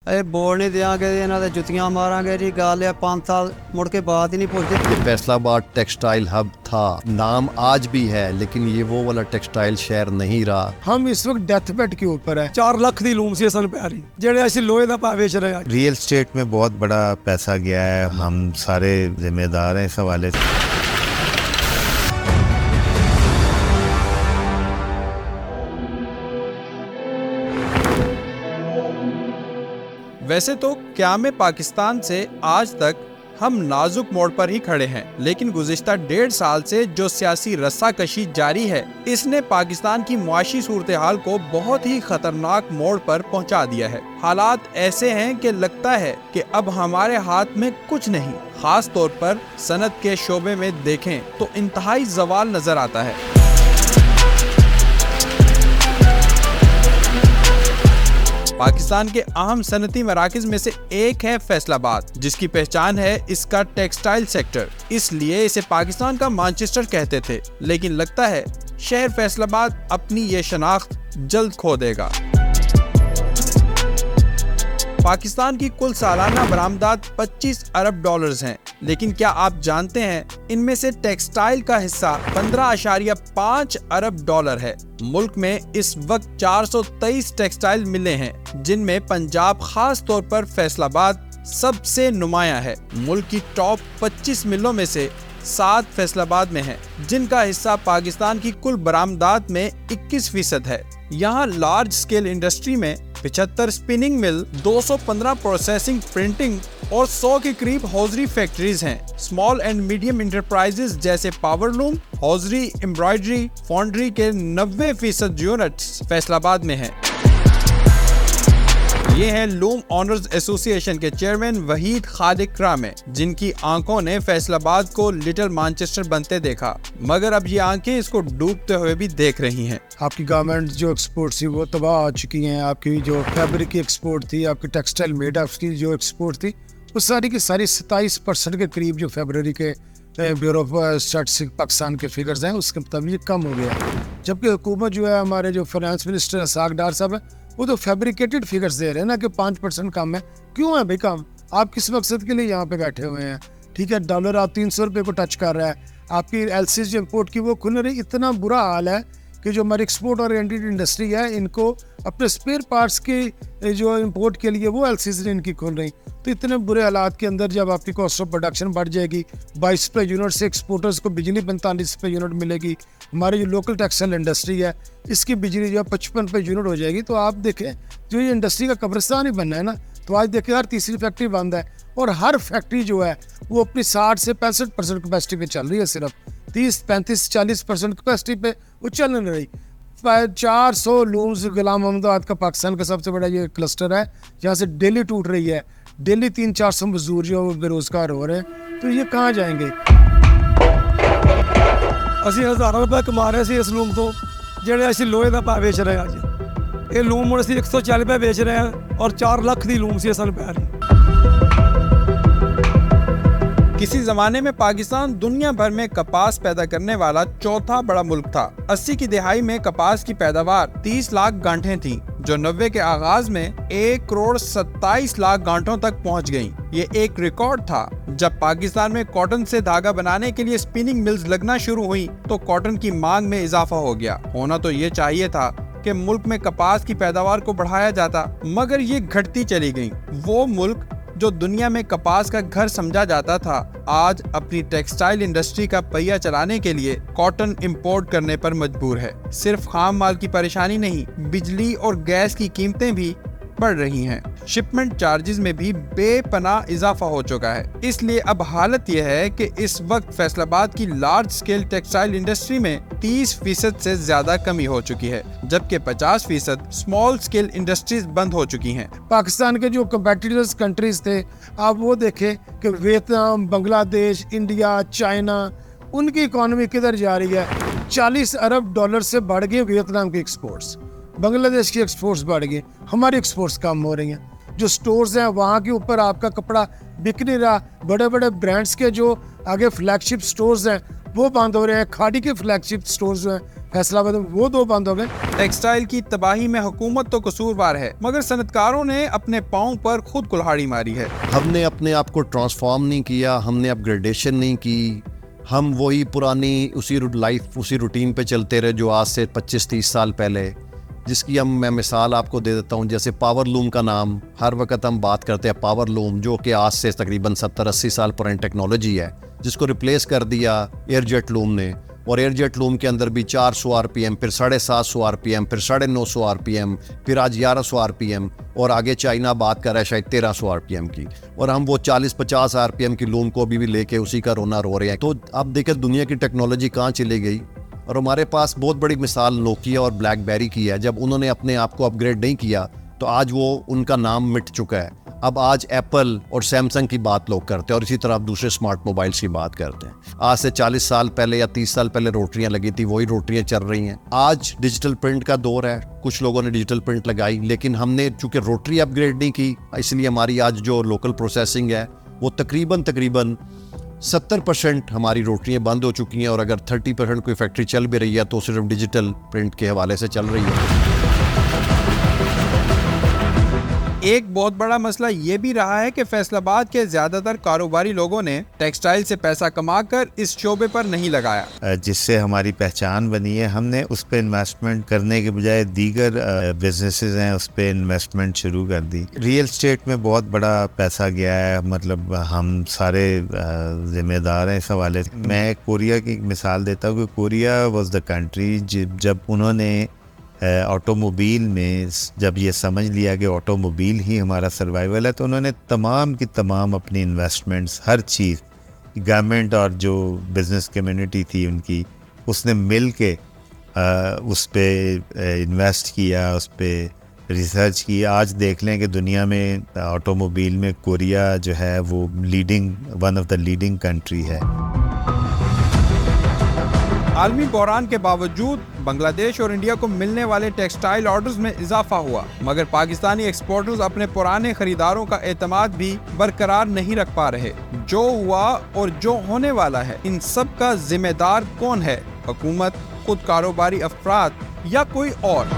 ਇਹ ਬੋਲ ਨਹੀਂ ਦਿਆਂਗੇ ਇਹਨਾਂ ਦੇ ਜੁੱਤੀਆਂ ਮਾਰਾਂਗੇ जी ਗੱਲ है 5 साल मुड़ के बाद ही नहीं पहुंचते। फैसलाबाद टेक्सटाइल हब था, नाम आज भी है, लेकिन ये वो वाला टेक्सटाइल शहर नहीं रहा। हम इस वक्त डेथ बेड के ऊपर है। 4 ਲੱਖ ਦੀ ਲੂਮ ਸੀ ਅਸਲ ਪਿਆਰੀ ਜਿਹੜੇ ਅਸੀਂ ਲੋਹੇ ਦਾ ਭਾਅ ਵੇਚ ਰਹੇ ਹਾਂ। रियल स्टेट में बहुत बड़ा पैसा गया है, हम सारे जिम्मेदार हैं इस हवाले से। वैसे तो क़याम पाकिस्तान से आज तक हम नाजुक मोड़ पर ही खड़े हैं, लेकिन गुज़िश्ता 1.5 साल से जो सियासी रस्साकशी जारी है, इसने पाकिस्तान की मुआशी सूरत हाल को बहुत ही खतरनाक मोड़ पर पहुंचा दिया है। हालात ऐसे हैं कि लगता है कि अब हमारे हाथ में कुछ नहीं। खास तौर पर सनत के शोबे में देखें तो इंतहाई ज़वाल नजर आता है। पाकिस्तान के अहम सनती मराकज़ में से एक है फैसलाबाद, जिसकी पहचान है इसका टेक्सटाइल सेक्टर। इसलिए इसे पाकिस्तान का मैनचेस्टर कहते थे, लेकिन लगता है शहर फैसलाबाद अपनी ये शनाख्त जल्द खो देगा। पाकिस्तान की कुल सालाना बरामदात 25 अरब डॉलर्स हैं, लेकिन क्या आप जानते हैं इनमें से टेक्सटाइल का हिस्सा 15.5 अरब डॉलर है। मुल्क में इस वक्त 423 टेक्सटाइल मिलें हैं, जिनमें पंजाब खास तौर पर फैसलाबाद सबसे नुमायां है। मुल्क की टॉप 25 मिलों में से 7 फैसलाबाद में हैं, जिनका हिस्सा पाकिस्तान की कुल बरामदात में 21% है। यहाँ लार्ज स्केल इंडस्ट्री में 75 स्पिनिंग मिल, 215 प्रोसेसिंग प्रिंटिंग और 100 के करीब हौजरी फैक्ट्रीज हैं। स्मॉल एंड मीडियम इंटरप्राइजेज जैसे power loom, hosiery, embroidery, foundry के 90% यूनिट्स फैसलाबाद में हैं। ये हैं लूम ऑनर्स एसोसिएशन के चेयरमैन वहीद खालिक रामे, जिनकी आंखों ने फैसलाबाद को लिटिल मैनचेस्टर बनते देखा, मगर अब ये आंखें इसको डूबते हुए भी देख रही हैं। आपकी गारमेंट जो एक्सपोर्ट थी वो तबाह हो चुकी हैं। आपकी जो फैब्रिक की एक्सपोर्ट थी, आपकी टेक्सटाइल मेड की जो एक्सपोर्ट थी, वो सारी की सारी 27% के करीब जो फरवरी के ब्यूरो ऑफ स्टैटिस्टिक्स पाकिस्तान के फिगर्स हैं उसके मुताबिक कम हो गया। जबकि हुकूमत जो है, हमारे जो फाइनेंस मिनिस्टर साग डार साहब है, वो तो फैब्रिकेटेड फिगर्स दे रहे हैं ना कि 5% कम है। क्यों है भाई कम? आप किस मकसद के लिए यहाँ पे बैठे हुए हैं? ठीक है, डॉलर आप 300 रुपये को टच कर रहा है। आपकी एलसीज जो इम्पोर्ट की वो खुल रही। इतना बुरा हाल है कि जो हमारी एक्सपोर्ट ओरिएंटेड इंडस्ट्री है, इनको अपने स्पेयर पार्ट्स के जो इंपोर्ट के लिए वो एलसीज इनकी खुल रही। तो इतने बुरे हालात के अंदर जब आपकी कॉस्ट ऑफ प्रोडक्शन बढ़ जाएगी, 22 रुपये यूनिट से एक्सपोर्टर्स को बिजली 45 रुपये यूनिट मिलेगी। हमारी जो लोकल टेक्सटाइल इंडस्ट्री है, इसकी बिजली जो 55 रुपये यूनिट हो जाएगी। तो आप देखें, जो ये इंडस्ट्री का कब्रिस्तान ही बनना है ना। तो आज देखें, हर तीसरी फैक्ट्री बंद है और हर फैक्ट्री जो है वो अपनी 60 से 65% कैपेसिटी पे चल रही है। सिर्फ 30, 35, 40% कैपेसिटी पे वो चल नहीं रही। 400 लूम्स गुलाम अहमदाबाद का पाकिस्तान का सबसे बड़ा ये क्लस्टर है, जहाँ से डेली टूट रही है। डेली 300-400 मजदूर जो बेरोजगार हो रहे हैं, तो ये कहाँ जाएंगे? ਅਸੀਂ ਹਜ਼ਾਰਾਂ ਰੁਪਏ ਕਮਾ ਰਹੇ ਸੀ ਇਸ ਲੂਮ ਤੋਂ, ਜਿਹੜੇ ਅਸੀਂ ਲੋਹੇ ਦਾ ਭਾਅ ਵੇਚ ਰਹੇ ਹਾਂ ਅੱਜ। ਇਹ ਲੂਮ ਹੁਣ ਅਸੀਂ 140 ਰੁਪਏ ਵੇਚ ਰਹੇ ਹਾਂ ਔਰ 4 ਲੱਖ ਦੀ ਲੂਮ ਸੀ ਅਸਲ ਪਿਆਰੀ। किसी जमाने में पाकिस्तान दुनिया भर में कपास पैदा करने वाला चौथा बड़ा मुल्क था। 80 की दिहाई में कपास की पैदावार 30 लाख गांठें थीं, जो 90 के आगाज में 1 करोड़ 27 लाख गांठों तक पहुंच गईं। ये एक रिकॉर्ड था। जब पाकिस्तान में कॉटन से धागा बनाने के लिए स्पिनिंग मिल्स लगना शुरू हुई, तो कॉटन की मांग में इजाफा हो गया। होना तो ये चाहिए था कि मुल्क में कपास की पैदावार को बढ़ाया जाता, मगर ये घटती चली गई। वो मुल्क जो दुनिया में कपास का घर समझा जाता था, आज अपनी टेक्सटाइल इंडस्ट्री का पहिया चलाने के लिए कॉटन इंपोर्ट करने पर मजबूर है। सिर्फ खाम माल की परेशानी नहीं, बिजली और गैस की कीमतें भी बढ़ रही हैं। शिपमेंट चार्जेस में भी बेपनाह इजाफा हो चुका है। इसलिए अब हालत यह है कि इस वक्त फैसलाबाद की लार्ज स्केल टेक्सटाइल इंडस्ट्री में 30% से ज्यादा कमी हो चुकी है, जबकि 50% स्मॉल स्केल इंडस्ट्रीज बंद हो चुकी हैं। पाकिस्तान के जो कंपेटिटर्स कंट्रीज थे, आप वो देखें कि वियतनाम, बांग्लादेश, इंडिया, चाइना, उनकी इकोनॉमी किधर जा रही है। 40 अरब डॉलर से बढ़ गए वियतनाम की एक्सपोर्ट्स, बांग्लादेश की एक्सपोर्ट्स बढ़ गई, हमारी एक्सपोर्ट्स कम हो रही हैं। जो स्टोर्स हैं वहाँ के ऊपर आपका कपड़ा बिक नहीं रहा। बड़े बड़े ब्रांड्स के जो आगे फ्लैगशिप स्टोर्स हैं वो बंद हो रहे हैं। खाड़ी के फ्लैगशिप स्टोर्स जो हैं फैसलाबाद में वो 2 बंद हो गए। टेक्सटाइल की तबाही में हुकूमत तो कसूरवार है, मगर सनतकारों ने अपने पांव पर खुद कुल्हाड़ी मारी है। हमने अपने आप को ट्रांसफॉर्म नहीं किया, हमने अपग्रेडेशन नहीं की, हम वही पुरानी उसी लाइफ उसी रूटीन पे चलते रहे जो आज से 25-30 साल पहले, जिसकी मैं मिसाल आपको दे देता हूँ। जैसे पावर लूम का नाम हर वक्त हम बात करते हैं, पावर लूम जो कि आज से तकरीबन 70-80 साल पुरानी टेक्नोलॉजी है, जिसको रिप्लेस कर दिया एयरजेट लूम ने। और एयरजेट लूम के अंदर भी 400 RPM, फिर 750 RPM, फिर 950 RPM, फिर आज 1100 RPM, और आगे चाइना बात कर रहा है शायद 1300 RPM की। और हम वो 40-50 RPM की लूम को भी लेके उसी का रोना रो रहे हैं। तो अब देखें दुनिया की टेक्नोलॉजी कहाँ चली गई। और हमारे पास बहुत बड़ी मिसाल नोकिया और ब्लैकबेरी की है। जब उन्होंने अपने आप को अपग्रेड नहीं किया तो आज वो उनका नाम मिट चुका है। अब आज एप्पल और सैमसंग की बात लोग करते हैं, और इसी तरह आप दूसरे स्मार्ट मोबाइल्स की बात करते हैं। आज से 40 साल पहले या 30 साल पहले रोटरियां लगी थी, वही रोटरियां चल रही हैं। आज डिजिटल प्रिंट का दौर है, कुछ लोगों ने डिजिटल प्रिंट लगाई, लेकिन हमने चूंकि रोटरी अपग्रेड नहीं की, इसलिए हमारी आज जो लोकल प्रोसेसिंग है वो तकरीबन 70% हमारी रोटरियां बंद हो चुकी हैं। और अगर 30% कोई फैक्ट्री चल भी रही है तो सिर्फ डिजिटल प्रिंट के हवाले से चल रही है। एक बहुत बड़ा मसला ये भी रहा है कि फैसलाबाद के ज्यादातर कारोबारी लोगों ने टेक्सटाइल से पैसा कमाकर इस शोबे पर नहीं लगाया, जिससे हमारी पहचान बनी है। हमने उस पर इन्वेस्टमेंट करने के बजाय दीगर बिजनेसेस हैं उस पर इन्वेस्टमेंट शुरू कर दी। रियल एस्टेट में बहुत बड़ा पैसा गया है, मतलब हम सारे जिम्मेदार हैं इस हवाले से। मैं कोरिया की मिसाल देता हूँ कि कोरिया वॉज द कंट्री जब उन्होंने ऑटोमोबाइल में जब ये समझ लिया कि ऑटोमोबाइल ही हमारा सर्वाइवल है, तो उन्होंने तमाम की तमाम अपनी इन्वेस्टमेंट्स, हर चीज़, गवर्नमेंट और जो बिज़नेस कम्युनिटी थी उनकी, उसने मिल के उस पर इन्वेस्ट किया, उस पर रिसर्च की। आज देख लें कि दुनिया में ऑटोमोबाइल में कोरिया जो है वो one of the leading country है। आलमी बहरान के बावजूद बांग्लादेश और इंडिया को मिलने वाले टेक्सटाइल ऑर्डर्स में इजाफा हुआ, मगर पाकिस्तानी एक्सपोर्टर्स अपने पुराने खरीदारों का एतमाद भी बरकरार नहीं रख पा रहे। जो हुआ और जो होने वाला है, इन सब का जिम्मेदार कौन है? हुकूमत, खुद कारोबारी अफराद या कोई और?